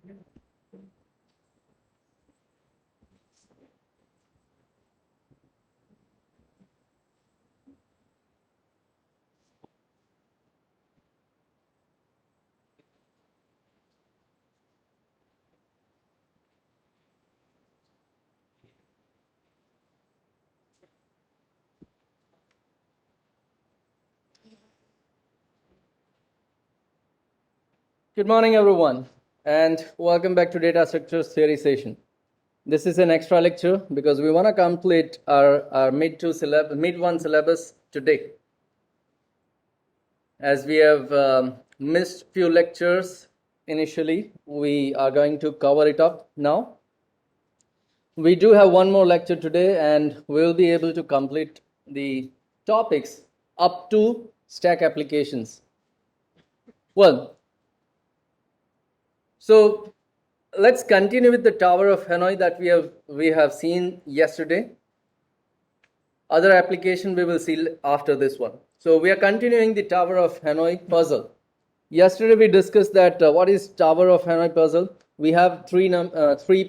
Good morning, everyone, and welcome back to Data Structures Theory session. This is an extra lecture because we want to complete our mid-1 syllabus today. As we have missed few lectures initially, we are going to cover it up now. We do have one more lecture today, and we'll be able to complete the topics up to stack applications. Well, so let's continue with the Tower of Hanoi that we have seen yesterday. Other application we will see after this one. So we are continuing the Tower of Hanoi puzzle. Yesterday we discussed that what is Tower of Hanoi puzzle. We have three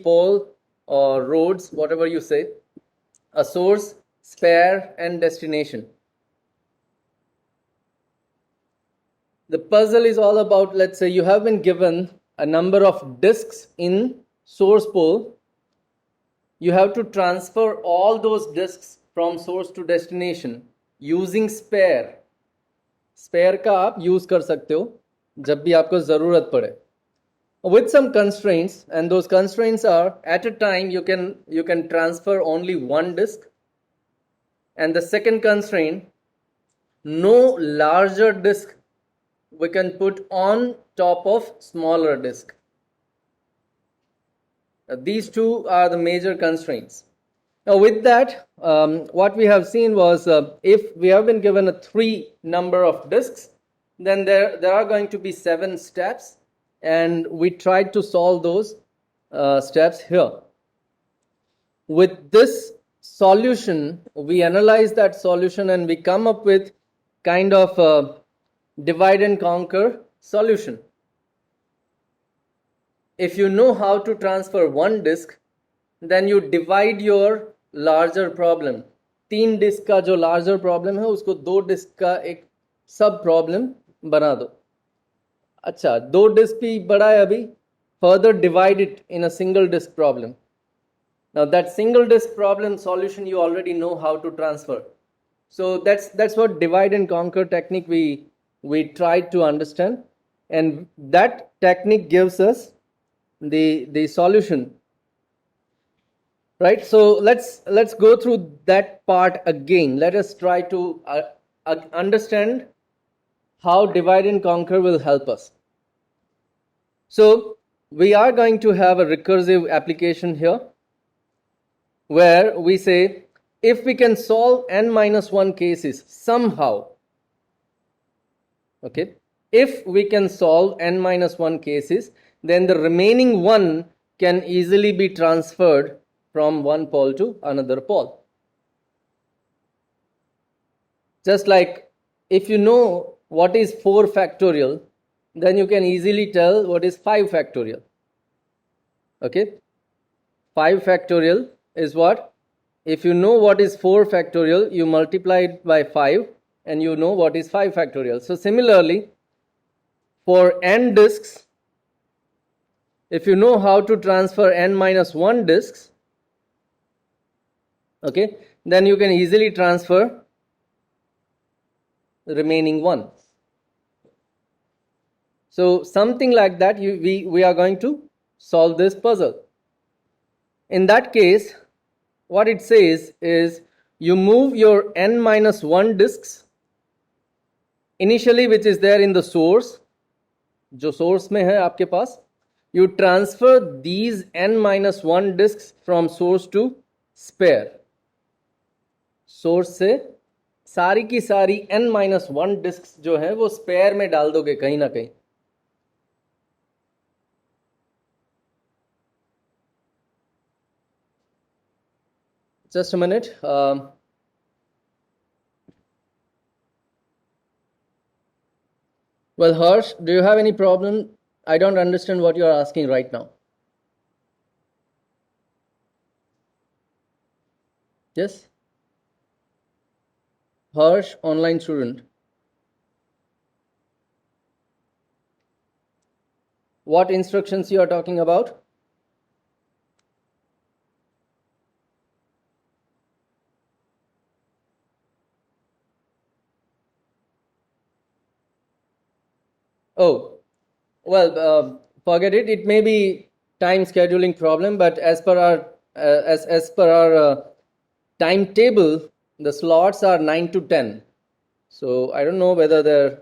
pole or roads, whatever you say, a source, spare, and destination. The puzzle is all about, let's say you have been given a number of disks in source pole. You have to transfer all those disks from source to destination using spare. Spare का आप use कर सकते हो जब भी आपको ज़रूरत पड़े. With some constraints, and those constraints are, at a time you can transfer only one disk, and the second constraint, no larger disk we can put on top of smaller disk. These two are the major constraints. Now with that, what we have seen was if we have been given a 3 number of disks, then there are going to be 7 steps, and we tried to solve those steps here. With this solution, we analyze that solution and we come up with kind of a divide and conquer solution. If you know how to transfer one disk, then you divide your larger problem. 3 disk का जो larger problem है उसको 2 disk का एक sub problem बना दो. अच्छा, 2 disk भी बड़ा है अभी, further divide it in a single disk problem. Now that single disk problem solution you already know how to transfer. So that's what divide and conquer technique we tried to understand, and that technique gives us the solution, right? So let's go through that part again. Let us try to understand how divide and conquer will help us. So we are going to have a recursive application here where we say if we can solve n-1 cases somehow, okay, if we can solve n-1 cases, then the remaining one can easily be transferred from one pole to another pole. Just like if you know what is 4 factorial, then you can easily tell what is 5 factorial. Okay, 5 factorial is what? If you know what is 4 factorial, you multiply it by 5 and you know what is 5 factorial. So similarly, for n disks, if you know how to transfer n-1 disks, okay, then you can easily transfer the remaining one. So something like that, we are going to solve this puzzle. In that case, what it says is you move your n-1 disks initially, which is there in the source, जो source में है आपके पास, you transfer these n-1 disks from source to spare. Source से सारी की सारी n-1 disks जो है वो spare में डाल दोगे कहीं ना कहीं. Just a minute. Well, Harsh, do you have any problem I don't understand what you are asking right now. Yes? Harsh, online student. What instructions you are talking about? Oh, well, forget it. It may be time scheduling problem, but as per our timetable, the slots are 9 to 10. So I don't know whether there,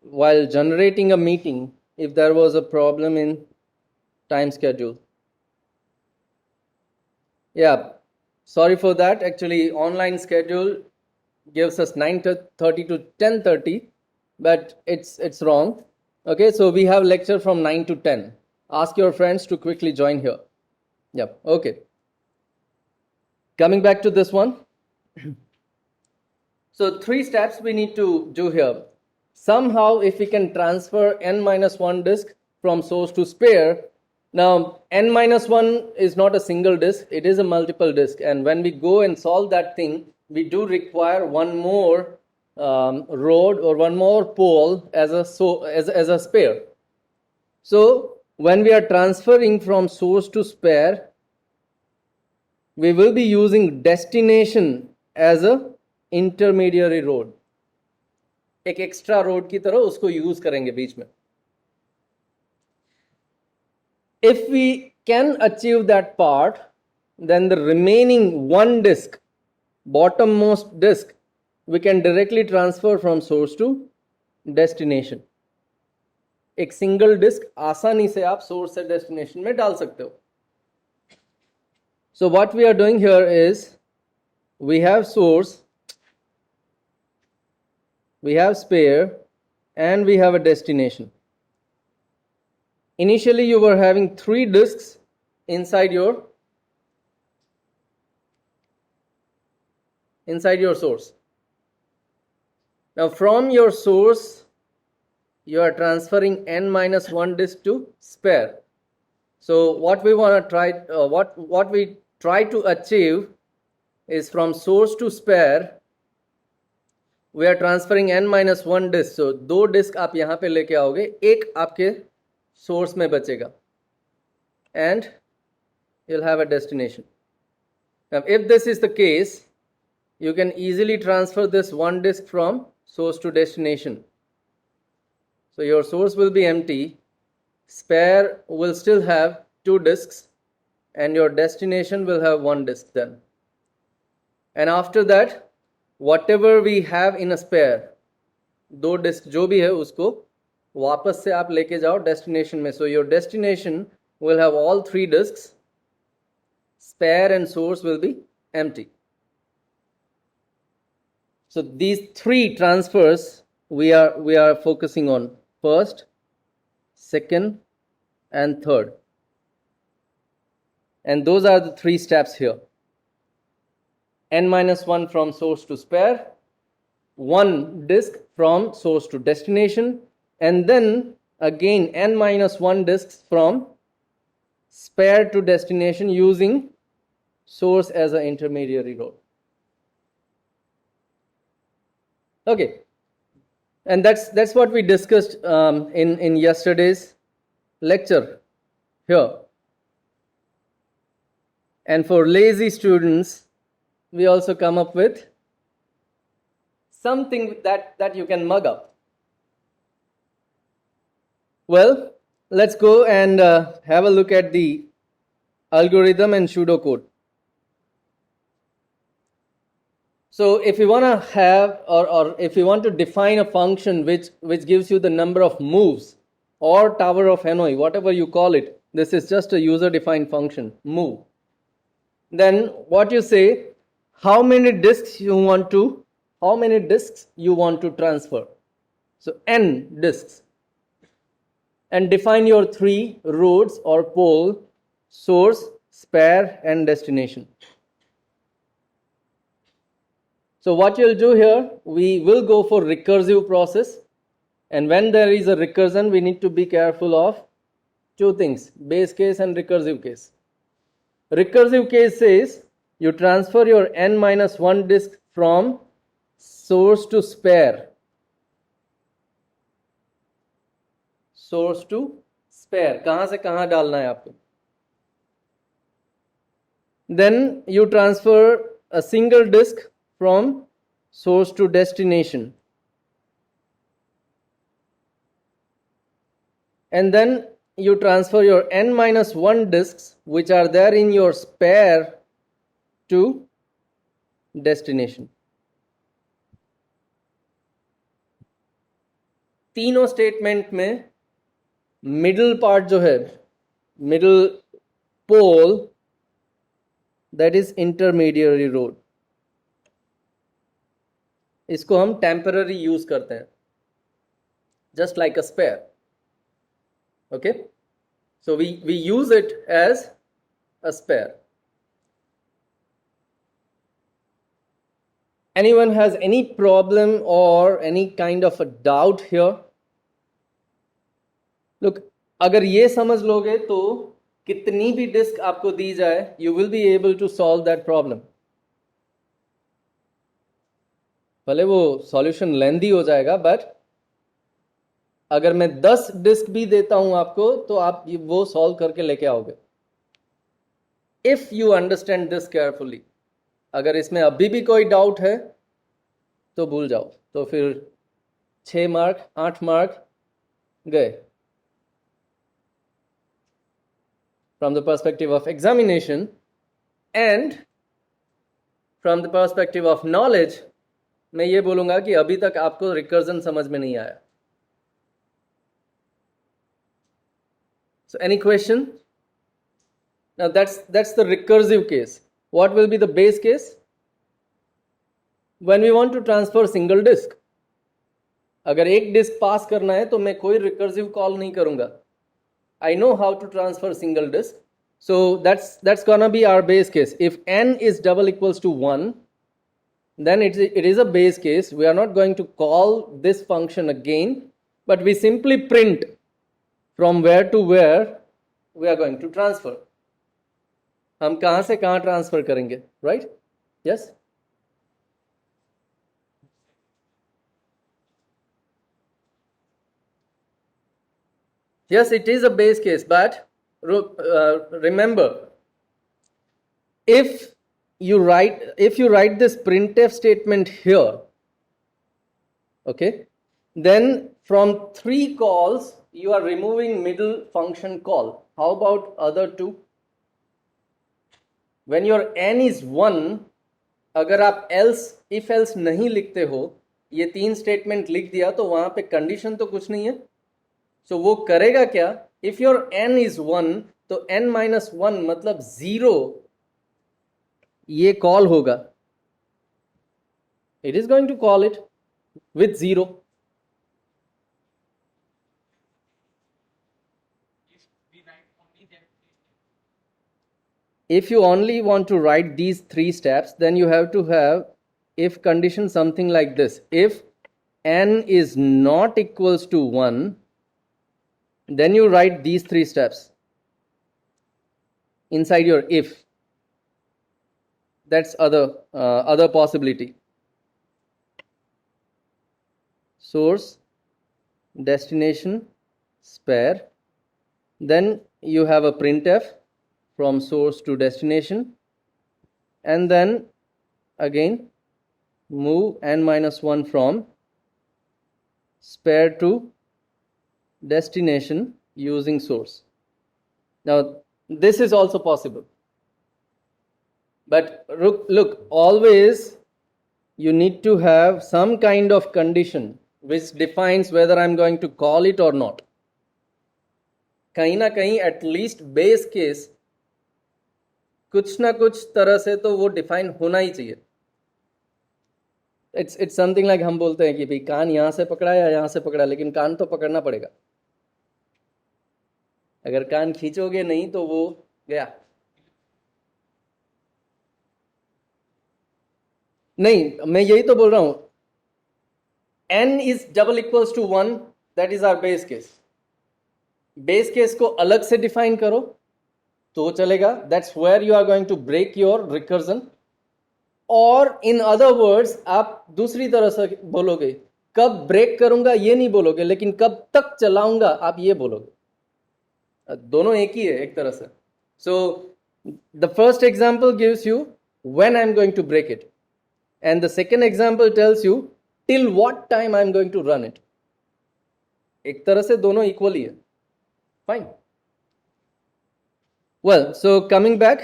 while generating a meeting, if there was a problem in time schedule. Yeah, sorry for that. Actually, online schedule gives us 9:30 to 10:30, but it's wrong. Okay, so we have lecture from 9 to 10. Ask your friends to quickly join here. Yep, okay. Coming back to this one. So 3 steps we need to do here. Somehow, if we can transfer n minus 1 disk from source to spare, now n minus 1 is not a single disk, it is a multiple disk. And when we go and solve that thing, we do require one more rod or one more pole as a spare. So when we are transferring from source to spare, we will be using destination as a intermediary rod. एक extra road की तरह उसको use करेंगे बीच में. If we can achieve that part, then the remaining one disk, bottommost disk, we can directly transfer from source to destination. एक single disc आसानी से आप सोर्स से डेस्टिनेशन में डाल सकते हो. So what we are doing here is, we have source, we have spare, and we have a destination. Initially you were having 3 disks inside your source. Now from your source you are transferring n minus 1 disk to spare. So what we want to try, what we try to achieve is, from source to spare we are transferring n minus 1 disk. So 2 disk आप यहाँ पे लेके आओगे, एक आपके source में बचेगा, and you'll have a destination. Now if this is the case, you can easily transfer this 1 disk from source to destination. So your source will be empty, spare will still have 2 disks, and your destination will have 1 disk then. And after that, whatever we have in a spare, 2 disk जो भी है उसको वापस से आप लेके जाओ destination में. So your destination will have all 3 disks, spare and source will be empty. So these 3 transfers we are focusing on: first, second, and third. And those are the 3 steps here. N minus 1 from source to spare, 1 disk from source to destination, and then again n minus 1 disks from spare to destination using source as an intermediary rod. Okay, and that's what we discussed in yesterday's lecture here. And for lazy students, we also come up with something that you can mug up. Well, let's go and have a look at the algorithm and pseudocode. So if you want to have, or if you want to define a function which gives you the number of moves, or tower of Hanoi, whatever you call it, this is just a user defined function, move. Then what you say, how many disks you want to transfer. So n disks. And define your 3 roads or pole: source, spare, and destination. So what you'll do here, we will go for recursive process. And when there is a recursion, we need to be careful of two things: base case and recursive case. Recursive case says you transfer your n minus 1 disk from source to spare. Source to spare. कहाँ से कहाँ डालना है आपको? Then you transfer a single disk from source to destination. And then you transfer your n minus 1 disks which are there in your spare to destination. तीनों statement में middle part जो है, middle pole, that is intermediary rod. इसको हम temporary use करते हैं, just like a spare. Okay, so we use it as a spare. Anyone has any problem or any kind of a doubt here? Look, अगर ये समझ लोगे तो कितनी भी डिस्क आपको दी जाए, you will be able to solve that problem. भले वो सॉल्यूशन लेंदी हो जाएगा, बट अगर मैं 10 डिस्क भी देता हूं आपको तो आप वो सॉल्व करके लेके आओगे, if you understand this carefully. अगर इसमें अभी भी कोई डाउट है तो भूल जाओ, तो फिर 6 मार्क 8 मार्क गए. From the perspective of examination and from the perspective of knowledge, मैं ये बोलूंगा कि अभी तक आपको रिकर्जन समझ में नहीं आया. So any question? Now that's the recursive case. What will be the base case? When we want to transfer single disk. अगर एक डिस्क पास करना है तो मैं कोई recursive call नहीं करूंगा. I know how to transfer single disk. So that's gonna be our base case. If n is double equals to 1, then it is a base case. We are not going to call this function again, but we simply print from where to where we are going to transfer. हम कहाँ से कहाँ transfer करेंगे, right? Yes? Yes, it is a base case, but remember, if you write this printf statement here, okay, then from 3 calls you are removing middle function call. How about other 2? When your n is 1, अगर आप if else नहीं लिखते हो, ये 3 statement लिख दिया तो वहां पे कंडीशन तो कुछ नहीं है. सो वो करेगा क्या? इफ योर n is 1 तो n minus 1 मतलब 0 ये कॉल होगा. It is going to call it with 0. If you only want to write these 3 steps, then you have to have if condition something like this. If n is not equals to 1, then you write these 3 steps inside your if. That's other possibility. Source, destination, spare. Then you have a printf from source to destination, and then again move n minus 1 from spare to destination using source. Now this is also possible, but look, always you need to have some kind of condition which defines whether I'm going to call it or not. कहीं ना कहीं at least base case कुछ ना कुछ तरह से तो वो डिफाइन होना ही चाहिए. इट्स समथिंग लाइक हम बोलते हैं कि भाई कान यहाँ से पकड़ा या यहाँ से पकड़ा, लेकिन कान तो पकड़ना पड़ेगा. अगर कान खींचोगे नहीं तो वो गया. नहीं, मैं यही तो बोल रहा हूं. n is double equals to 1 that is our base case. Base case को अलग से डिफाइन करो तो चलेगा. That's where you are going to break your recursion. और इन अदर वर्ड्स आप दूसरी तरह से बोलोगे, कब ब्रेक करूंगा ये नहीं बोलोगे, लेकिन कब तक चलाऊंगा आप ये बोलोगे. दोनों एक ही है एक तरह से. So the first example gives you when I'm going to break it, and the second example tells you till what time I'm going to run it. एक तरह से दोनों equally है. Fine. Well, so coming back,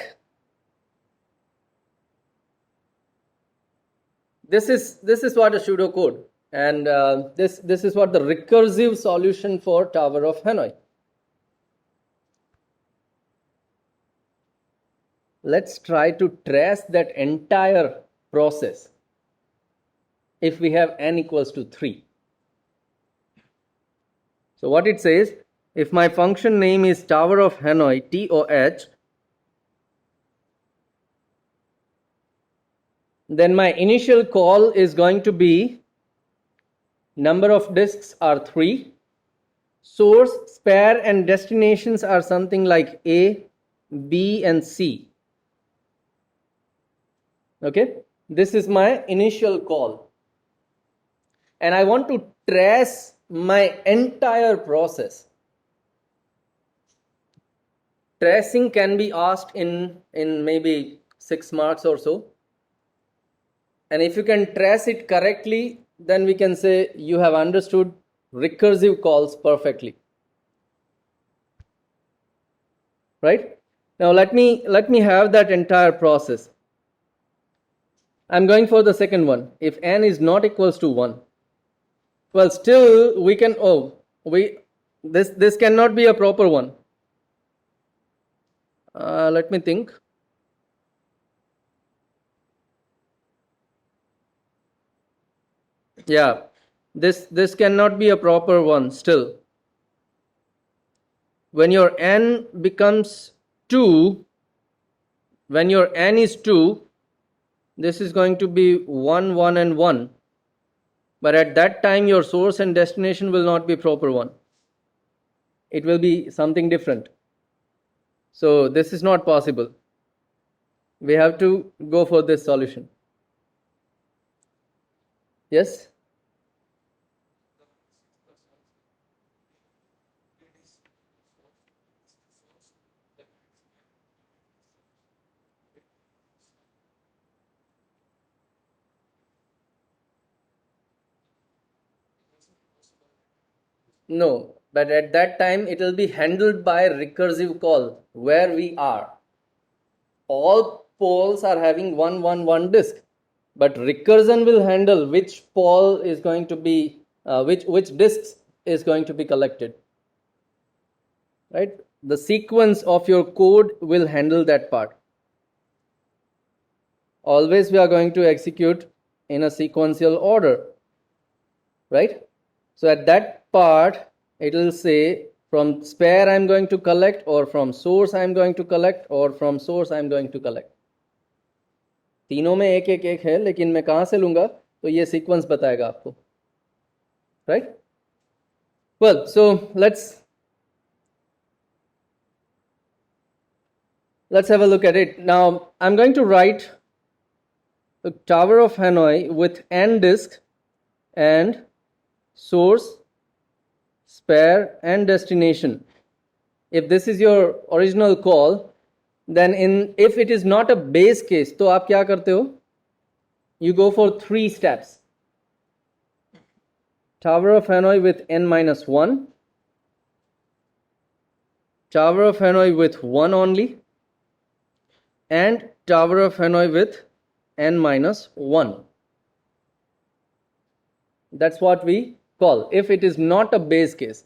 this is what a pseudocode, and this is what the recursive solution for Tower of Hanoi. Let's try to trace that entire process if we have n equals to 3. So what it says, if my function name is Tower of Hanoi, TOH, then my initial call is going to be number of disks are 3, source, spare and destinations are something like A, B and C. Okay, this is my initial call, and I want to trace my entire process. Tracing can be asked in maybe 6 marks or so, and if you can trace it correctly, then we can say you have understood recursive calls perfectly. Right? Now let me have that entire process. I'm going for the second one. If n is not equals to 1, well, still we can, this cannot be a proper one. Let me think. Yeah, this cannot be a proper one still. When your n becomes 2, when your n is 2, this is going to be 1, 1 and 1. But at that time your source and destination will not be proper one. It will be something different. So this is not possible. We have to go for this solution. Yes? No, but at that time it will be handled by recursive call where we are. All poles are having 1, 1, 1 disk, but recursion will handle which pole is going to be, which disks is going to be collected. Right? The sequence of your code will handle that part. Always we are going to execute in a sequential order. Right? So at that part, it will say from spare I am going to collect, or from source I am going to collect, or from source I am going to collect. तीनों में एक एक एक है, लेकिन मैं कहाँ से लूँगा तो ये सीक्वेंस बताएगा आपको. Right? Well, so let's have a look at it. Now I'm going to write the Tower of Hanoi with n disk and source, spare and destination. If this is your original call, then if it is not a base case, तो आप क्या करते हो? You go for 3 steps. Tower of Hanoi with n minus 1, Tower of Hanoi with 1 only, and Tower of Hanoi with n minus 1. That's what we call if it is not a base case.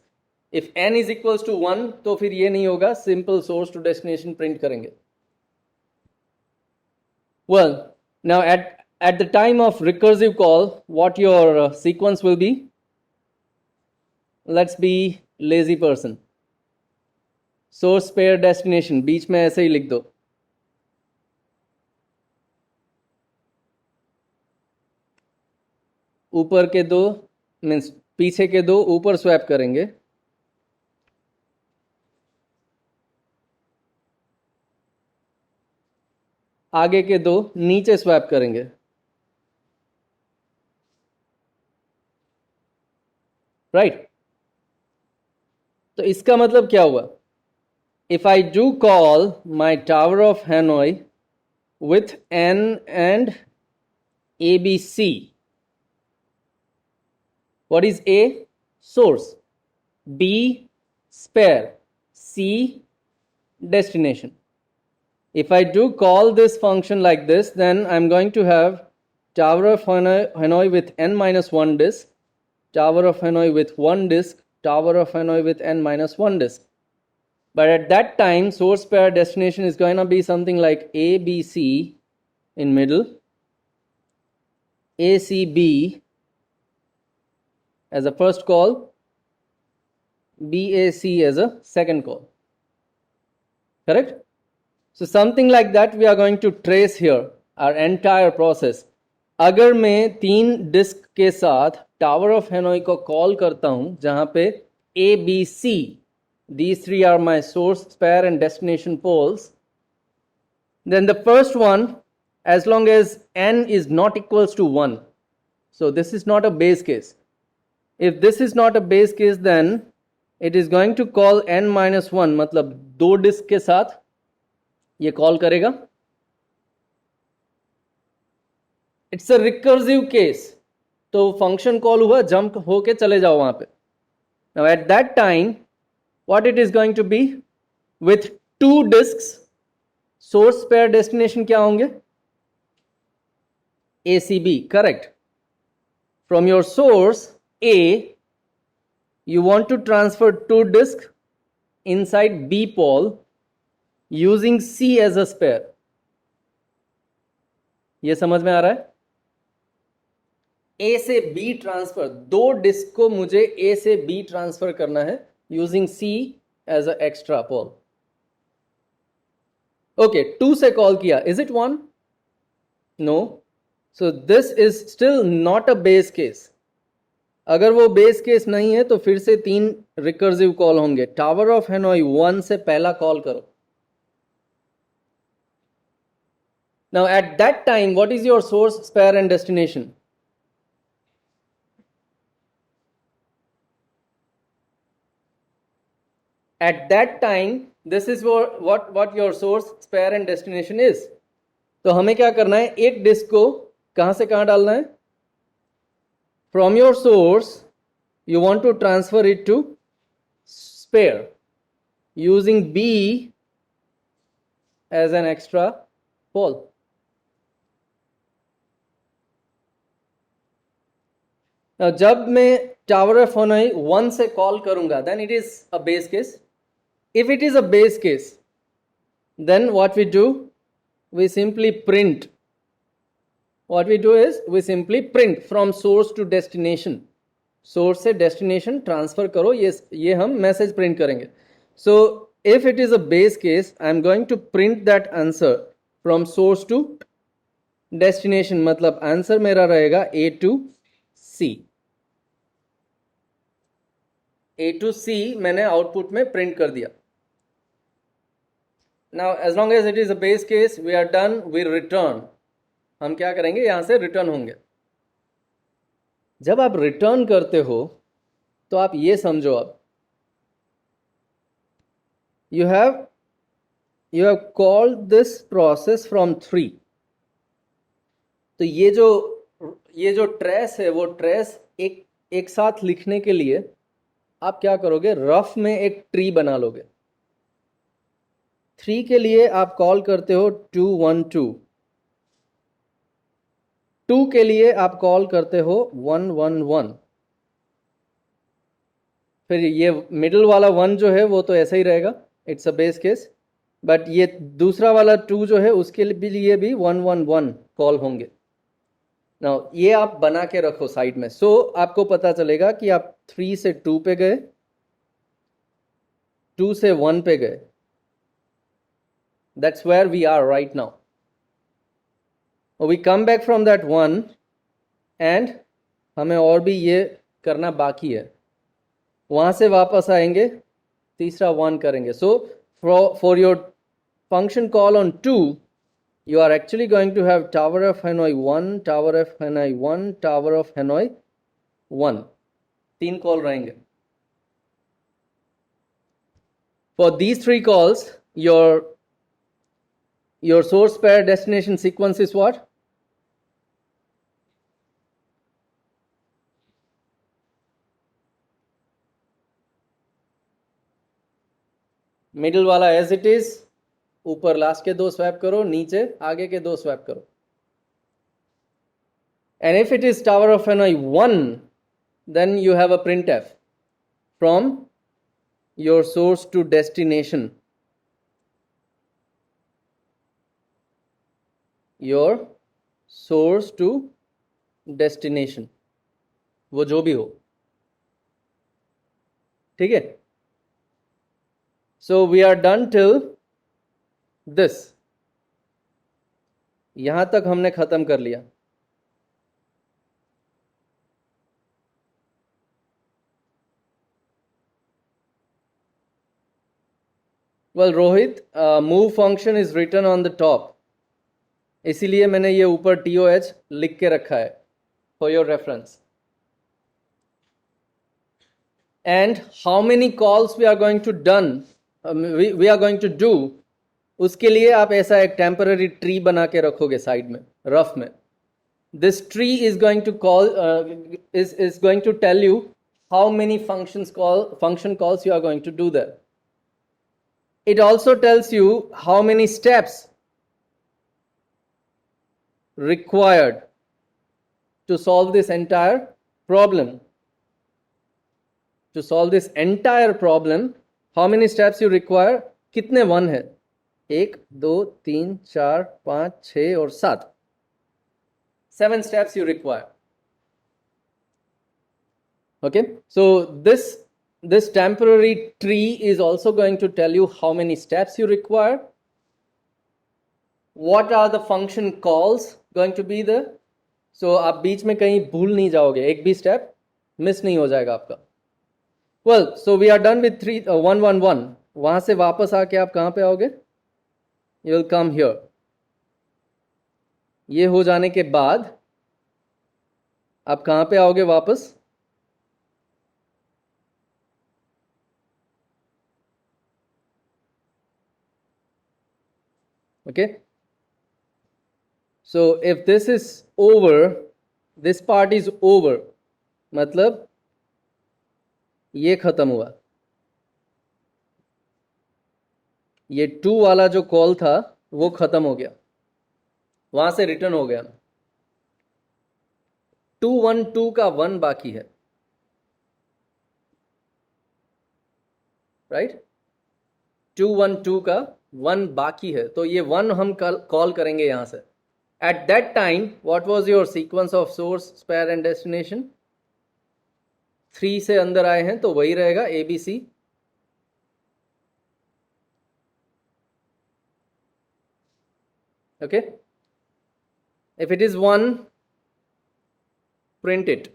If n is equals to 1, तो फिर ये नहीं होगा, simple source to destination print करेंगे. Well, now at the time of recursive call, what your sequence will be? Let's be lazy person. Source, spare, destination, बीच में ऐसे ही लिख दो. ऊपर के दो means पीछे के 2 ऊपर स्वैप करेंगे, आगे के 2 नीचे स्वैप करेंगे। राइट? तो इसका मतलब क्या हुआ? If I do call my tower of Hanoi with N and ABC. What is A? Source. B? Spare. C? Destination. If I do call this function like this, then I'm going to have Tower of Hanoi with N minus 1 disk, Tower of Hanoi with 1 disk, Tower of Hanoi with N minus 1 disk. But at that time, source pair destination is going to be something like ABC in middle, ACB as a first call, BAC as a second call. Correct? So something like that we are going to trace here our entire process. अगर मैं 3 disc के साथ tower of हैनोई को call करता हूं जहां पे ABC, these 3 are my source, spare and destination poles, then the first one, as long as n is not equals to 1, so this is not a base case. If this is not a base case, then it is going to call n minus 1, मतलब 2 disc के साथ ये call करेगा. It's a recursive case, तो function call हुआ, jump होके चले जाओ वहां पे. Now at that time what it is going to be with 2 disks, source pair destination क्या होंगे? ACB. Correct. From your source A, you want to transfer 2 disks inside B pole using C as a spare. ये समझ में आ रहा है? A से B transfer, 2 disc को मुझे A से B ट्रांसफर करना है using C as an extra pole. Okay, 2 से कॉल किया. Is it 1? No. So this is still not a base case. अगर वो बेस केस नहीं है तो फिर से 3 रिकर्सिव कॉल होंगे. टावर ऑफ हैनोई 1 से पहला कॉल करो. Now at that time, what is your source, spare and destination? At that time, this is what your source, spare and destination is. तो हमें क्या करना है? एक डिस्क को कहां से कहां डालना है? From your source, you want to transfer it to spare using B as an extra pole. Now, जब मैं टावर ऑफ हैनोई 1 से कॉल करूंगा, then it is a base case. If it is a base case, then what we do, we simply print. What we do is we simply print from source to destination. Source से destination transfer करो, ये हम message print करेंगे. So if it is a base case, I am going to print that answer from source to destination. मतलब answer मेरा रहेगा A to C. A to C मैंने output में प्रिंट कर दिया. Now as long as it is a base case, we are done. We return. हम क्या करेंगे? यहां से रिटर्न होंगे. जब आप रिटर्न करते हो तो आप ये समझो, अब you have called this process from 3. तो ये जो ट्रेस है, वो ट्रेस एक साथ लिखने के लिए आप क्या करोगे? रफ में एक ट्री बना लोगे. 3 के लिए आप कॉल करते हो 212. 2 के लिए आप कॉल करते हो 111. फिर ये मिडिल वाला 1 जो है वो तो ऐसा ही रहेगा, it's a base case. But ये दूसरा वाला 2 जो है उसके लिए भी 111 कॉल होंगे. नाउ ये आप बना के रखो साइड में. सो आपको पता चलेगा कि आप 3 से 2 पे गए, 2 से 1 पे गए. That's where we are right now. We come back from that 1 and हमें और भी ये करना बाकी है, वहां से वापस आएंगे, तीसरा 1 करेंगे. So for your function call on 2, you are actually going to have tower of Hanoi 1, tower of Hanoi 1, tower of Hanoi 1. 3 call रहेंगे. For these 3 calls, your source pair destination sequence is what? Middle वाला as it is, ऊपर last के 2 swap करो, नीचे आगे के 2 swap करो. And if it is tower of Hanoi 1, then you have a printf from your source to destination. Your source to destination, वो जो भी हो, ठीक है. So we are done till this. यहां तक हमने खत्म कर लिया. Well, Rohit, move function is written on the top. इसीलिए मैंने ये ऊपर TOH लिख के रखा है for your reference. And how many calls we are going to done? We are going to do. उसके लिए आप ऐसा एक टेम्पररी ट्री बना के रखोगे साइड में, रफ में. This tree is going to is going to tell you how many function calls you are going to do there. It also tells you how many steps required to solve this entire problem. To solve this entire problem, how many steps you require? कितने 1 है? 1, 2, 3, 4, 5, 6 और 7. 7 steps you require. Okay, so this temporary tree is also going to tell you how many steps you require. What are the function calls going to be there? So आप बीच में कहीं भूल नहीं जाओगे, एक भी स्टेप मिस नहीं हो जाएगा आपका. Well, so we are done with 1, 1, 1. वहां से वापस आके आप कहां पे आओगे? You will come here. ये हो जाने के बाद आप कहां पे आओगे वापस? Okay. So if this is over, this part is over. मतलब ये खत्म हुआ. ये 2 वाला जो कॉल था वो खत्म हो गया, वहां से रिटर्न हो गया. 212 का 1 बाकी है, राइट? 212 का 1 बाकी है, तो ये 1 हम कॉल करेंगे यहां से. At that time what was your sequence of source, spare and destination? 3 से अंदर आए हैं तो वही रहेगा ABC. Okay, if it is 1, print it.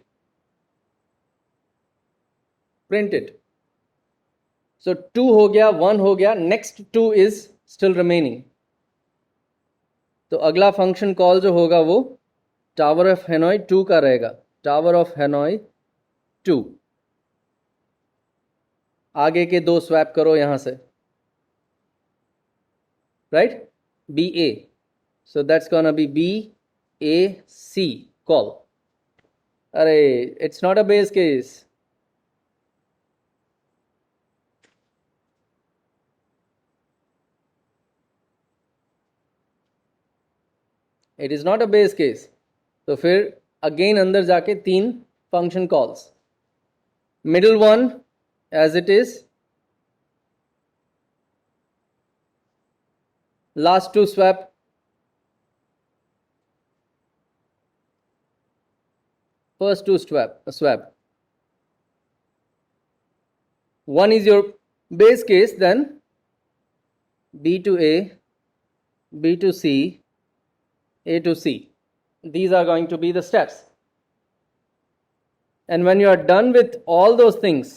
So 2 हो गया, 1 हो गया, next 2 is still remaining. तो अगला फंक्शन कॉल जो होगा वो टावर ऑफ हेनोई 2 का रहेगा. Tower of Hanoi 2. आगे के 2 स्वैप करो यहां से, right? BA. So that's gonna be BAC call. Array, it's not a base case. It is not a base case. तो फिर अगेन अंदर जाके 3 function calls. Middle one as it is, last 2 swap, first 2 swap. One is your base case, then B to A, B to C, A to C. These are going to be the steps. and when you are done with all those things,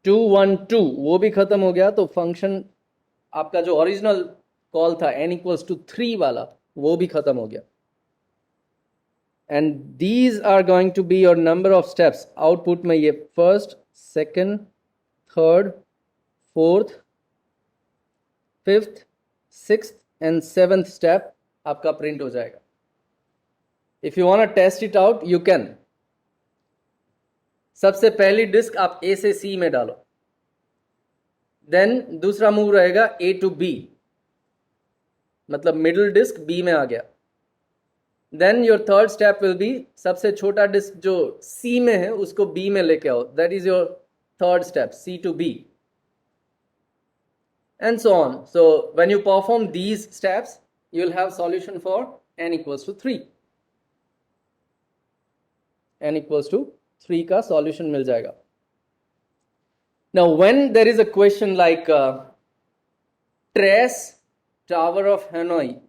2 1 2 वो भी खत्म हो गया, तो function आपका जो original call था n equals to 3 वाला वो भी खत्म हो गया. And these are going to be your number of steps. Output में ये first, second, third, fourth, fifth, sixth and seventh step आपका print हो जाएगा. If you want to test it out, you can. सबसे पहली डिस्क आप A से C में डालो. Then दूसरा मूव रहेगा A to B, मतलब मिडिल डिस्क B में आ गया. Then your third step will be सबसे छोटा डिस्क जो C में है उसको B में लेके आओ. That is your third step, C to B. And so on. So when you perform these steps, you will have solution for n equals to 3. n equals to 3 का solution मिल जाएगा. Now when there is a question like trace Tower of Hanoi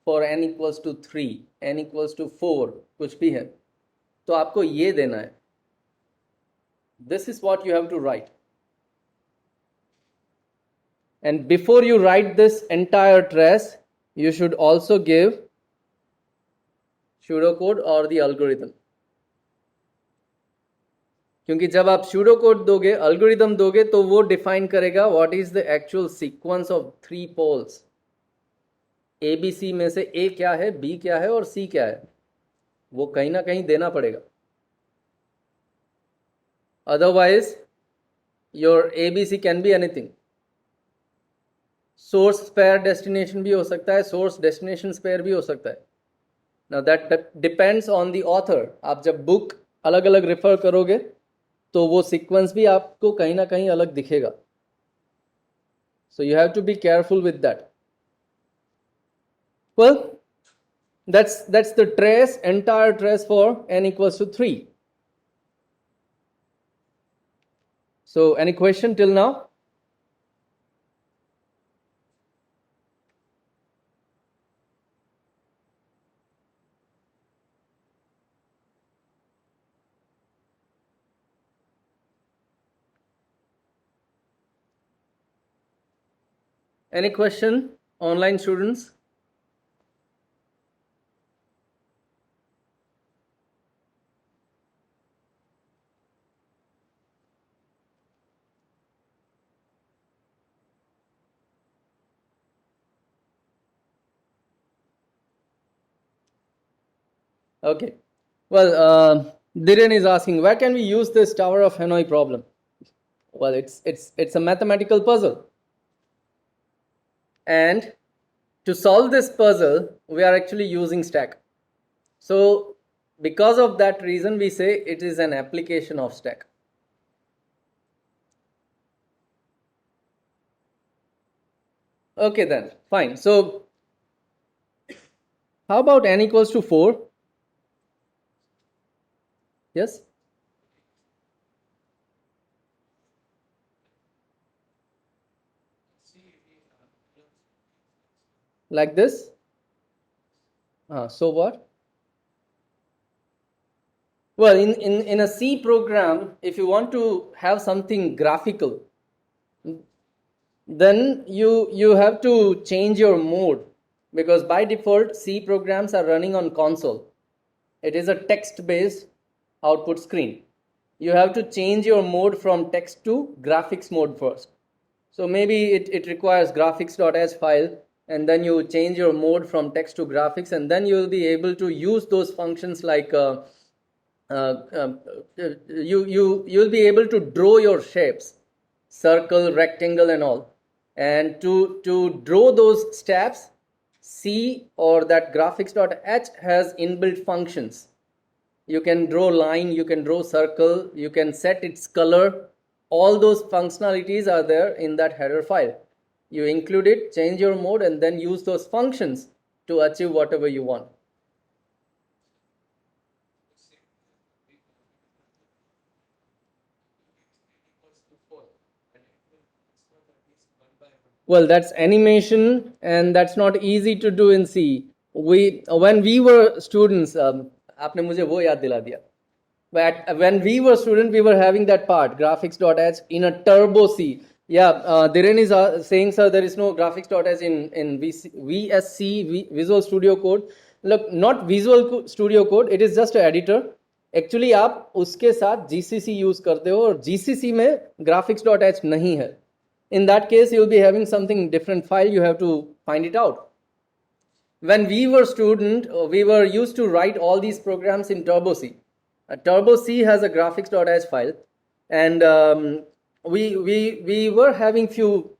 for n equals to 3, n equals to 4, कुछ भी है, तो आपको ये देना है. This is what you have to write. And before you write this entire trace, you should also give pseudocode or the algorithm. क्योंकि जब आप pseudocode दोगे, algorithm दोगे, तो वो define करेगा what is the actual sequence of 3 poles. A B C में से A क्या है, B क्या है और C क्या है, वो कहीं ना कहीं देना पड़ेगा. Otherwise, your ABC can be anything. Source pair destination भी हो सकता है, source destination pair भी हो सकता है. Now that depends on the author. आप जब book अलग अलग refer करोगे तो वो sequence भी आपको कहीं ना कहीं अलग दिखेगा. So you have to be careful with that. Well, that's the trace, entire trace for n equals to 3. So any question till now? Any question, online students? Okay. Well, Dhiren is asking, where can we use this Tower of Hanoi problem? Well, it's a mathematical puzzle. And to solve this puzzle, we are actually using stack. So because of that reason, we say it is an application of stack. Okay then, fine. So how about n equals to 4? Yes? Like this? So what? Well, in a C program, if you want to have something graphical, then you have to change your mode, because by default C programs are running on console. It is a text-based output screen. You have to change your mode from text to graphics mode first. So maybe it requires graphics.h file, and then you change your mode from text to graphics, and then you will be able to use those functions like you'll be able to draw your shapes, circle, rectangle and all. And to draw those steps, C or that graphics.h has inbuilt functions. You can draw line, you can draw circle, you can set its color. All those functionalities are there in that header file. You include it, change your mode, and then use those functions to achieve whatever you want. Well, that's animation, and that's not easy to do in C. When we were students, आपने मुझे वो याद दिला दिया. But when we were student, we were having that part, graphics.h in a turbo C. Yeah, Dhiren is saying, sir, there is no graphics.h in VSC, Visual Studio Code. Look, not Visual Studio Code, it is just an editor. Actually आप उसके साथ GCC use करते हो और GCC में graphics.h नहीं है. In that case, you'll be having something different file. You have to find it out. When we were student, we were used to write all these programs in Turbo C. Turbo C has a graphics.h file, and we were having few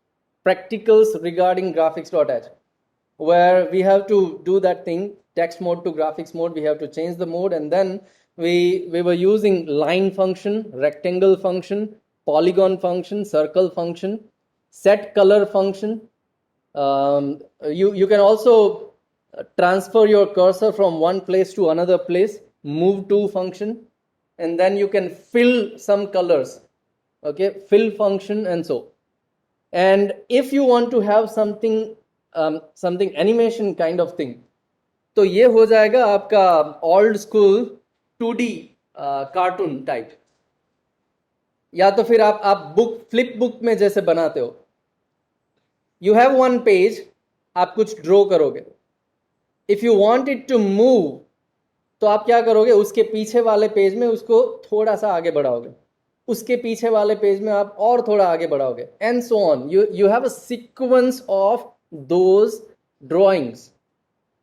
practicals regarding graphics.h, where we have to do that thing, text mode to graphics mode. We have to change the mode, and then we were using line function, rectangle function, polygon function, circle function, set color function. You can also transfer your cursor from one place to another place, move to function, and then you can fill some colors, okay, fill function, and so. And if you want to have something something animation kind of thing, तो ये हो जाएगा आपका old school 2D cartoon type, या तो फिर आप book, flip book में जैसे बनाते हो. You have one page, आप कुछ ड्रॉ करोगे. If you want it to move, तो आप क्या करोगे, उसके पीछे वाले पेज में उसको थोड़ा सा आगे बढ़ाओगे, उसके पीछे वाले पेज में आप और थोड़ा आगे बढ़ाओगे, and so on. You have a sequence of those drawings,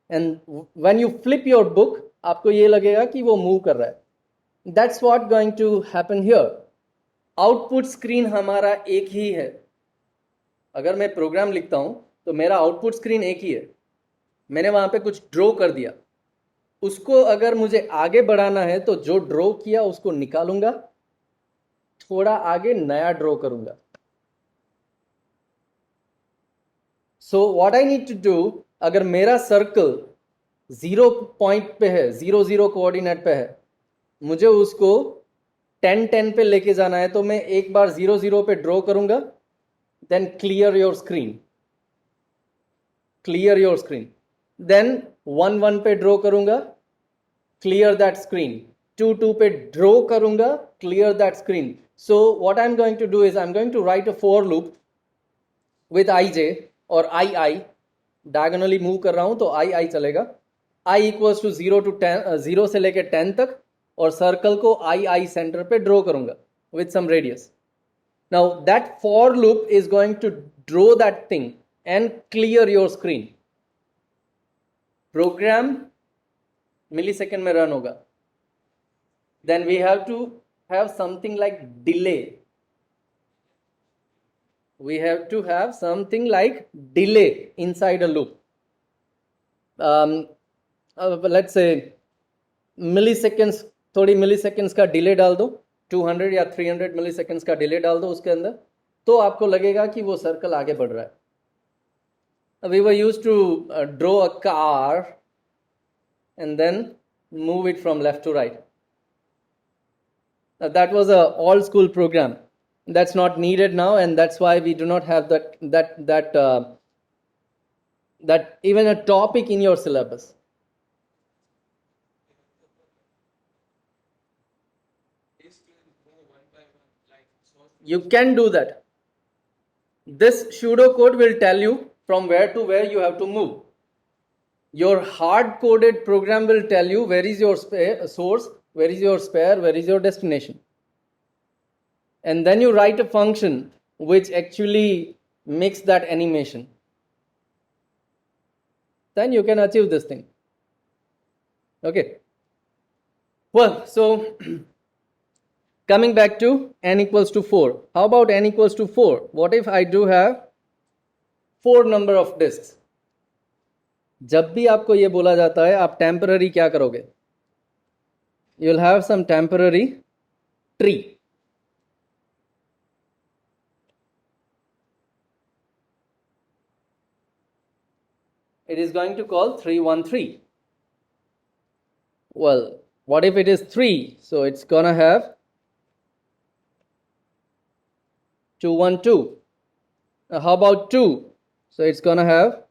and when you flip your book, आपको ये लगेगा कि वो मूव कर रहा है. That's what going to happen here. Output screen हमारा एक ही है. अगर मैं प्रोग्राम लिखता हूं तो मेरा आउटपुट स्क्रीन एक ही है. मैंने वहां पे कुछ ड्रॉ कर दिया, उसको अगर मुझे आगे बढ़ाना है तो जो ड्रॉ किया उसको निकालूंगा, थोड़ा आगे नया ड्रॉ करूंगा. So what I need to do, अगर मेरा सर्कल 0 पॉइंट पे है, 0 0 कोऑर्डिनेट पे है, मुझे उसको 10 10 पे लेके जाना है, तो मैं एक बार 0 0 पे ड्रॉ करूंगा, then clear your screen, clear your screen. Then 1 1 पे ड्रॉ करूंगा, क्लियर दैट स्क्रीन. 2 2 पे ड्रॉ करूंगा, clear that screen. So what I am going to do is I am going to write a for loop with ij और i diagonally move कर रहा हूं तो i चलेगा. i इक्वल्स टू 0 to 10, 0 से लेके 10 तक, और सर्कल को i सेंटर पे ड्रॉ करूंगा with some radius. Now that for loop is going to draw that thing and clear your screen. Program millisecond में रन होगा. Then we have to have something like delay. We have to have something like delay inside a loop. Let's say milliseconds, थोड़ी milliseconds का delay डाल दो, 200 या 300 milliseconds का delay डाल दो उसके अंदर, तो आपको लगेगा कि वो सर्कल आगे बढ़ रहा है. We were used to draw a car and then move it from left to right. That was a old school program. That's not needed now, and that's why we do not have that even a topic in your syllabus. You can do that. This pseudocode will tell you from where to where you have to move. Your hard-coded program will tell you where is your source, where is your spare, where is your destination. And then you write a function which actually makes that animation. Then you can achieve this thing. Okay. Well, so coming back to n equals to 4. How about n equals to 4? What if I do have 4 number of disks? जब भी आपको ये बोला जाता है आप temporary क्या करोगे? You'll have some temporary tree. It is going to call 313. Well, what if it is 3? So it's gonna have 212. Now how about 2? So it's gonna have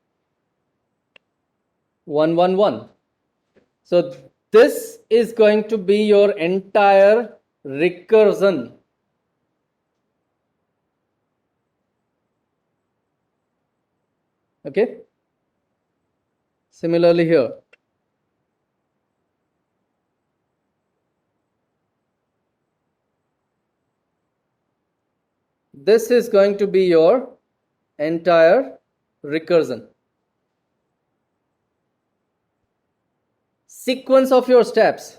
111. So this is going to be your entire recursion. Okay. Similarly here. This is going to be your entire recursion. Sequence of your steps.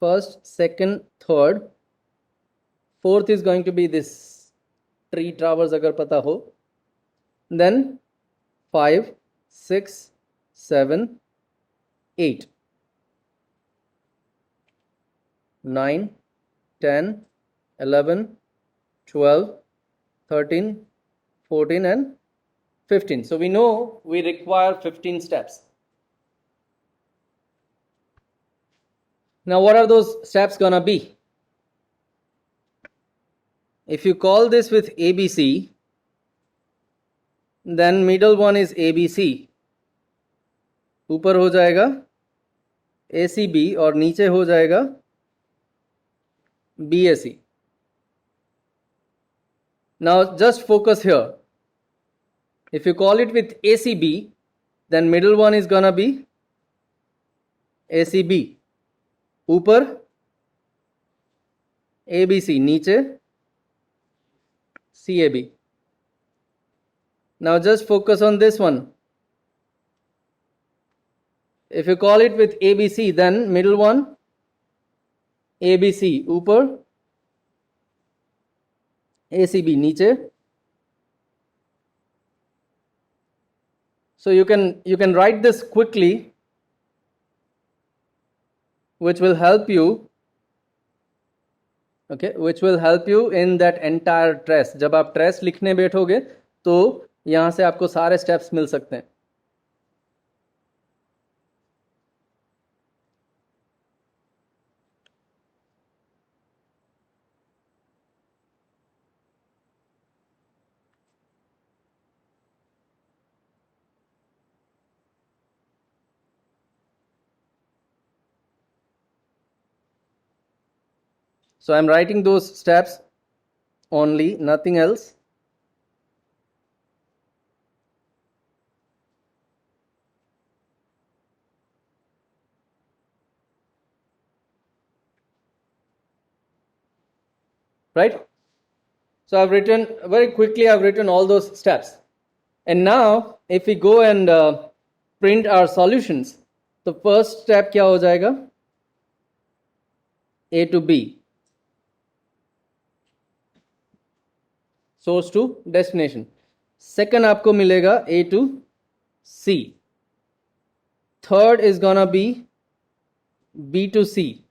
First, second, third. Fourth is going to be this tree traverse agar pata ho. Then 5, 6, 7, 8, 9, 10, 11, 12, 13, 14 and 15. So we know we require 15 steps. Now what are those steps gonna be? If you call this with ABC, then middle one is ABC. ऊपर हो जाएगा ACB और नीचे हो जाएगा BAC. Now just focus here. If you call it with ACB, then middle one is gonna be ACB. ऊपर ABC, नीचे CAB. Now just focus on this one. If you call it with ABC, then middle one ABC, ऊपर ACB, नीचे. So you can write this quickly, which will help you. Okay, which will help you in that entire trace. जब आप trace लिखने बैठोगे तो यहाँ से आपको सारे steps मिल सकते हैं. So I'm writing those steps only, nothing else. Right? So I've written very quickly, I've written all those steps. And now if we go and print our solutions, the first step क्या हो जाएगा? A to B. Source to destination. Second आपको मिलेगा A to C. Third is gonna be B to C.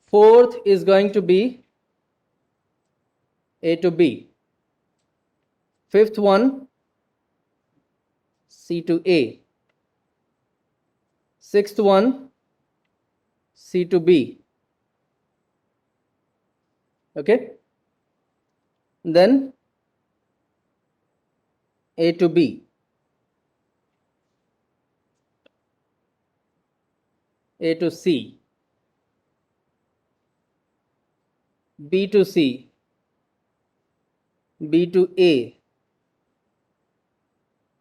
Fourth is going to be A to B. Fifth one, C to A. Sixth one, C to B. Okay? Then A to B. A to C. B to C. B to A.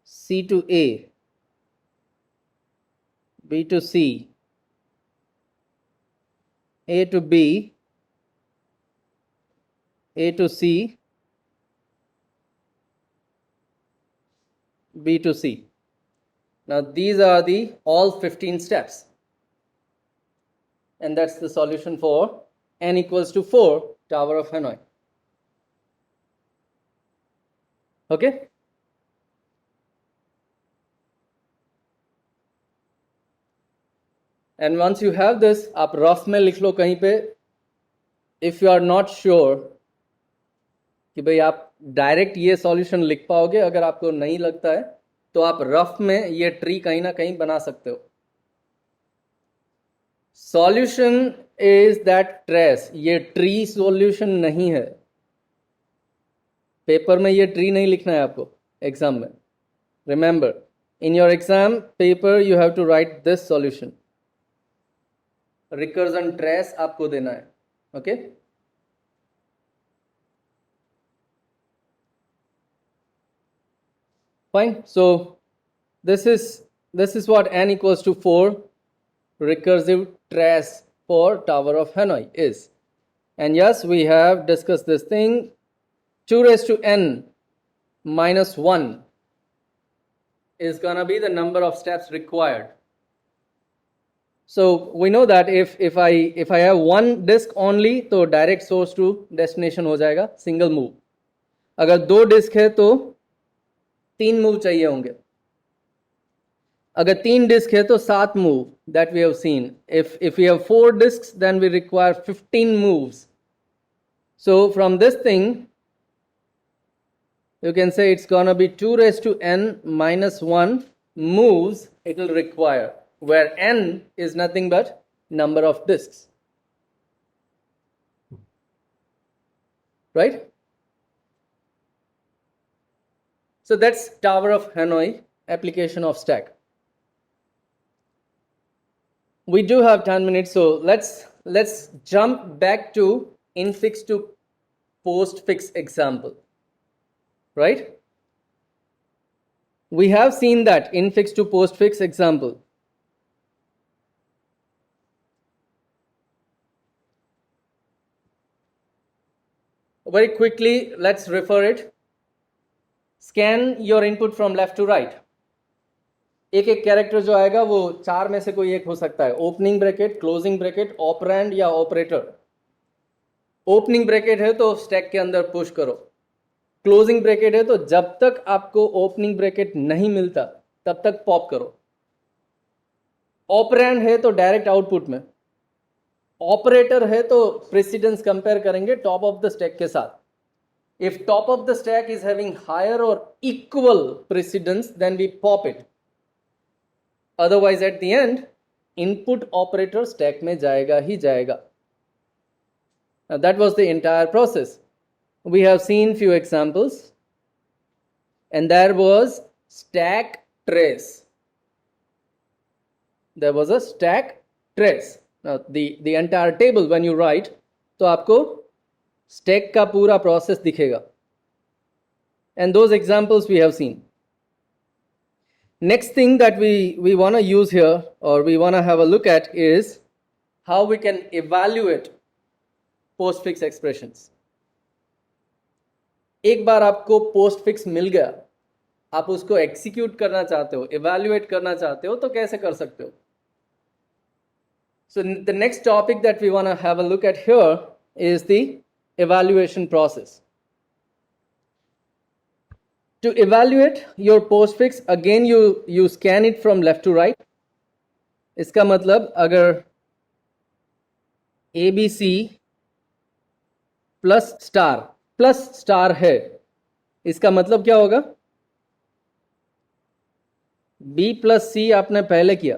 C to A. B to C. A to B. A to C. B to C. Now these are the all 15 steps. And that's the solution for n equals to 4 Tower of Hanoi. Okay? And once you have this, आप rough में लिख लो कहीं पे. If you are not sure कि भाई आप direct ये solution लिख पाओगे, अगर आपको नहीं लगता है तो आप रफ में ये ट्री कहीं ना कहीं बना सकते हो. Solution is that trace. ये ट्री सॉल्यूशन नहीं है. पेपर में ये ट्री नहीं लिखना है आपको एग्जाम में. Remember, In your exam paper you have to write this solution. Recursion trace आपको देना है. Okay. Fine. So this is what n equals to 4 recursive trace for Tower of Hanoi is. And yes, we have discussed this thing. 2 raised to n minus 1 is gonna be the number of steps required. So we know that if I have one disk only, तो direct source to destination हो जाएगा single move. अगर 2 disk है तो 3 move चाहिए होंगे. अगर 3 disk है तो 7 move that we have seen. If we have 4 disks, then we require 15 moves. So from this thing, you can say it's gonna be 2 raised to n minus 1 moves it will require, where n is nothing but number of disks. Right? So that's Tower of Hanoi application of stack. We do have 10 minutes, so let's jump back to infix to postfix example. Right? We have seen that infix to postfix example. Very quickly, let's refer it. Scan your input from left to right. एक एक character जो आएगा वो 4 में से कोई एक हो सकता है. Opening bracket, closing bracket, operand या ऑपरेटर. ओपनिंग ब्रैकेट है तो स्टैक के अंदर पुश करो. क्लोजिंग ब्रैकेट है तो जब तक आपको ओपनिंग ब्रैकेट नहीं मिलता तब तक पॉप करो. ऑपरेंड है तो डायरेक्ट आउटपुट में. ऑपरेटर है तो प्रेसिडेंस कंपेयर करेंगे टॉप ऑफ द स्टैक के साथ. If top of the stack is having higher और equal precedence, then we pop it. Otherwise at the end input operator stack में जाएगा ही जाएगा. That was the entire process. We have seen few examples, and there was stack trace. There was a stack trace. Now the entire table when you write, तो आपको stack का पूरा process दिखेगा. And those examples we have seen. Next thing that we want to use here, or we want to have a look at, is how we can evaluate postfix expressions. एक बार आपको post fix मिल गया, आप उसको execute करना चाहते हो, evaluate करना चाहते हो, तो कैसे कर सकते हो? So the next topic that we want to have a look at here is the evaluation process. To evaluate your postfix, again you scan it from left to right. इसका मतलब अगर ABC प्लस स्टार है, इसका मतलब क्या होगा? B plus C आपने पहले किया,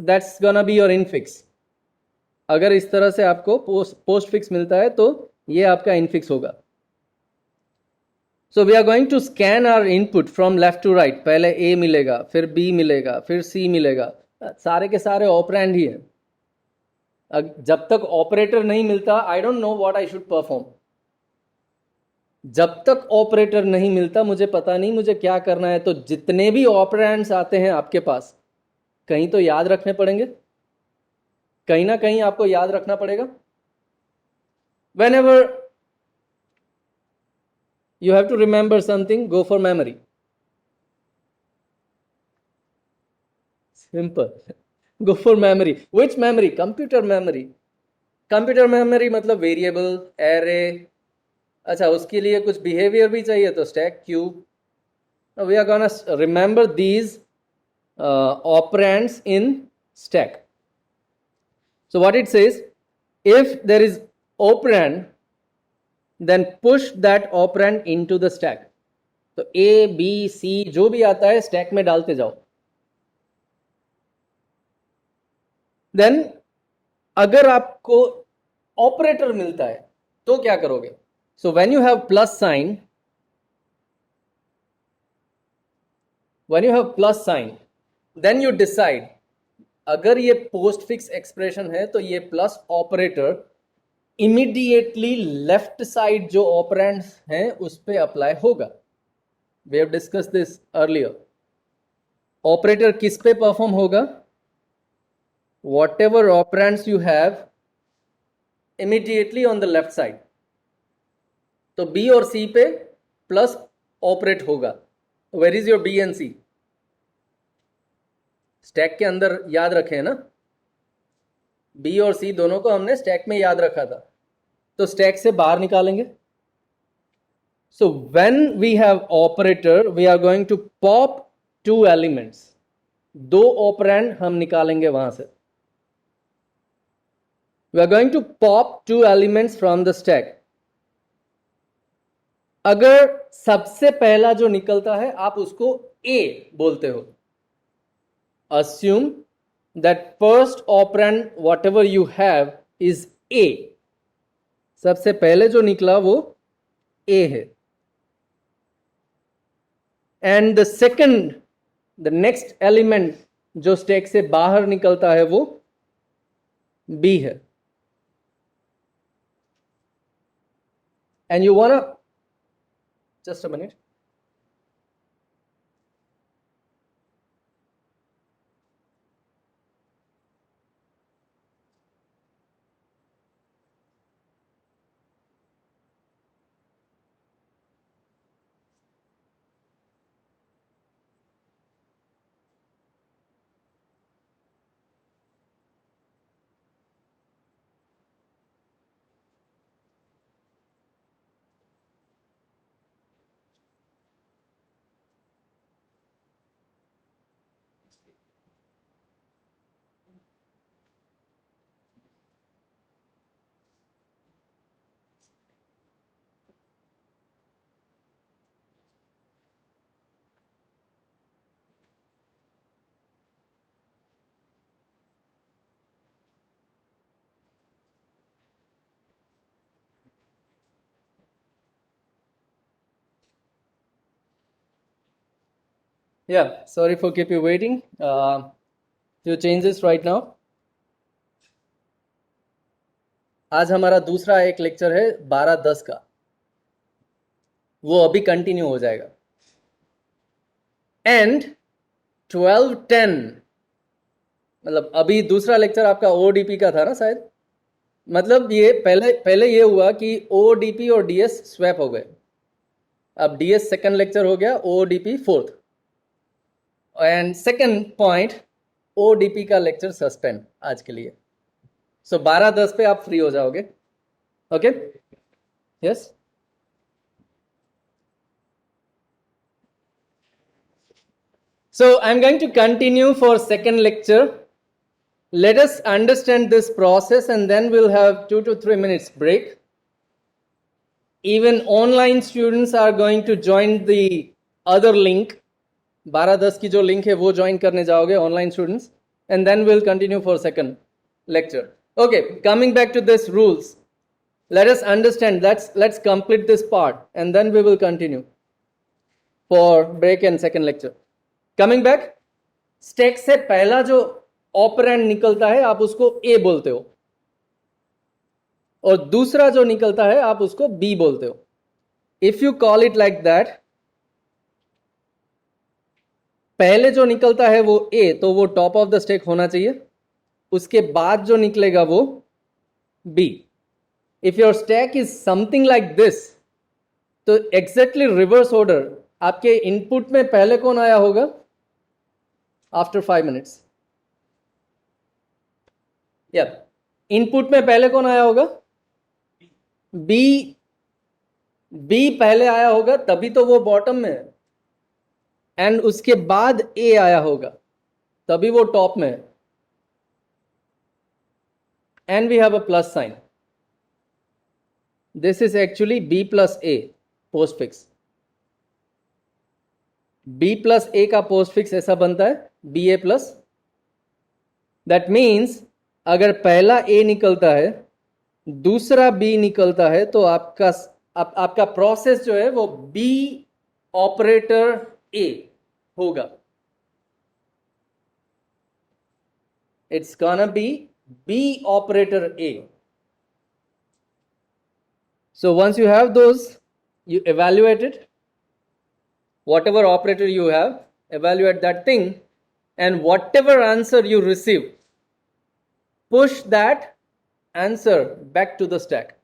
that's gonna be your infix. अगर इस तरह से आपको पोस्ट फिक्स मिलता है तो ये आपका इनफिक्स होगा. So we are going to scan our input from left to right. पहले A मिलेगा, फिर B मिलेगा, फिर C मिलेगा. सारे के सारे ऑपरेंड ही है. जब तक ऑपरेटर नहीं मिलता, I don't know what I should perform. जब तक ऑपरेटर नहीं मिलता मुझे पता नहीं मुझे क्या करना है. तो जितने भी ऑपरेंड्स आते हैं आपके पास, कहीं तो याद रखने पड़ेंगे, कहीं ना कहीं आपको याद रखना पड़ेगा. Whenever you have to remember something, go for memory. Simple. Go for memory. Which memory? Computer memory. Computer memory मतलब वेरिएबल, एरे. अच्छा, उसके लिए कुछ बिहेवियर भी चाहिए तो stack cube. We are gonna remember these operands in stack. So what it says, if there is operand, then push that operand into the stack. तो A, B, C जो भी आता है स्टैक में डालते जाओ. देन अगर आपको ऑपरेटर मिलता है तो क्या करोगे? So when you have plus sign, when you have plus sign, then you decide, अगर ये पोस्ट फिक्स एक्सप्रेशन है तो ये plus operator immediately left side जो ऑपरेंड्स हैं उस पे अप्लाई होगा. We have discuss this earlier. Operator किस पे परफॉर्म होगा? whatever operands you have immediately on the left side. तो B और C पे प्लस ऑपरेट होगा. Where is your B and C? Stack के अंदर याद रखे ना, B और C दोनों को हमने स्टैक में याद रखा था, तो स्टैक से बाहर निकालेंगे. So when we have operator we are going to pop 2 elements. 2 operand हम निकालेंगे वहां से. We are going to pop 2 elements from the stack. अगर सबसे पहला जो निकलता है आप उसको A बोलते हो. assume that first operand whatever you have is A. सबसे पहले जो निकला वो A है. and the second, the next element जो स्टैक से बाहर निकलता है वो B है. and you wanna just a minute. Yeah, sorry for keep you waiting. Few changes right now. आज हमारा दूसरा एक लेक्चर है 12-10 का, वो अभी कंटिन्यू हो जाएगा. एंड 12-10 मतलब अभी दूसरा लेक्चर आपका ओडीपी का था ना शायद. मतलब ये पहले ये हुआ कि ओडीपी और डीएस स्वैप हो गए. अब डीएस सेकंड लेक्चर हो गया, ODP fourth. And second point, ODP का लेक्चर सस्पेंड आज के लिए. सो 12-10 पे आप फ्री हो जाओगे. Okay, yes. So I'm going to continue for second lecture. Let us understand this process and then we'll have 2 to 3 minutes break. Even online students are going to join the other link. 12-10 की जो link है वो join करने जाओगे online students, and then will continue for second lecture. Okay, coming back to this rules, let us understand. Let's complete this part and then we will continue for break and second lecture. Coming back, stack से पहला जो operand निकलता है आप उसको A बोलते हो, और दूसरा जो निकलता है आप उसको B बोलते हो. If you call it like that, पहले जो निकलता है वो A, तो वो टॉप ऑफ द स्टैक होना चाहिए. उसके बाद जो निकलेगा वो B. If your stack is something like this, तो एग्जैक्टली रिवर्स ऑर्डर. आपके इनपुट में पहले कौन आया होगा आफ्टर 5 मिनट्स? या इनपुट में पहले कौन आया होगा? B. B पहले आया होगा तभी तो वो बॉटम में है. एंड उसके बाद A आया होगा तभी वो टॉप में है. And we have a plus sign. This is actually B plus A postfix. B plus A का पोस्ट फिक्स ऐसा बनता है BA प्लस. दैट मीन्स अगर पहला A निकलता है, दूसरा B निकलता है, तो आपका प्रोसेस जो है वो B ऑपरेटर A होगा. it's gonna be B operator A. So once you have those, you evaluate it. Whatever operator you have, evaluate that thing, and whatever answer you receive, push that answer back to the stack.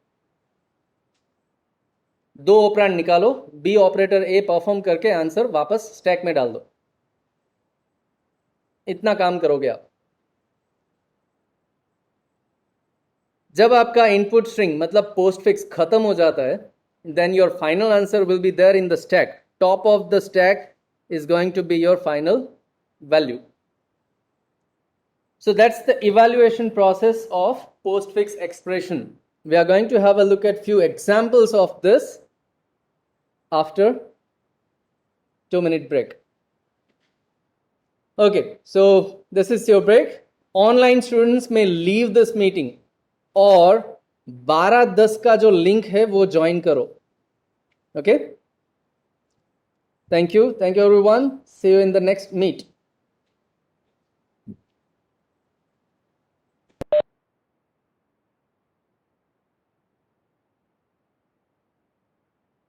दो operand निकालो, B operator ए perform करके answer वापस stack में डाल दो. इतना काम करोगे आप. जब आपका इनपुट स्ट्रिंग मतलब पोस्टफिक्स खत्म हो जाता है, then your final answer will be there in the stack. Top of the stack is going to be your final value. So that's the evaluation process of postfix expression. We are going to have a look at few examples of this after 2-minute break. Okay, so this is your break. Online students may leave this meeting और 12:10 का जो link है वो join करो. Okay? Thank you everyone. See you in the next meet.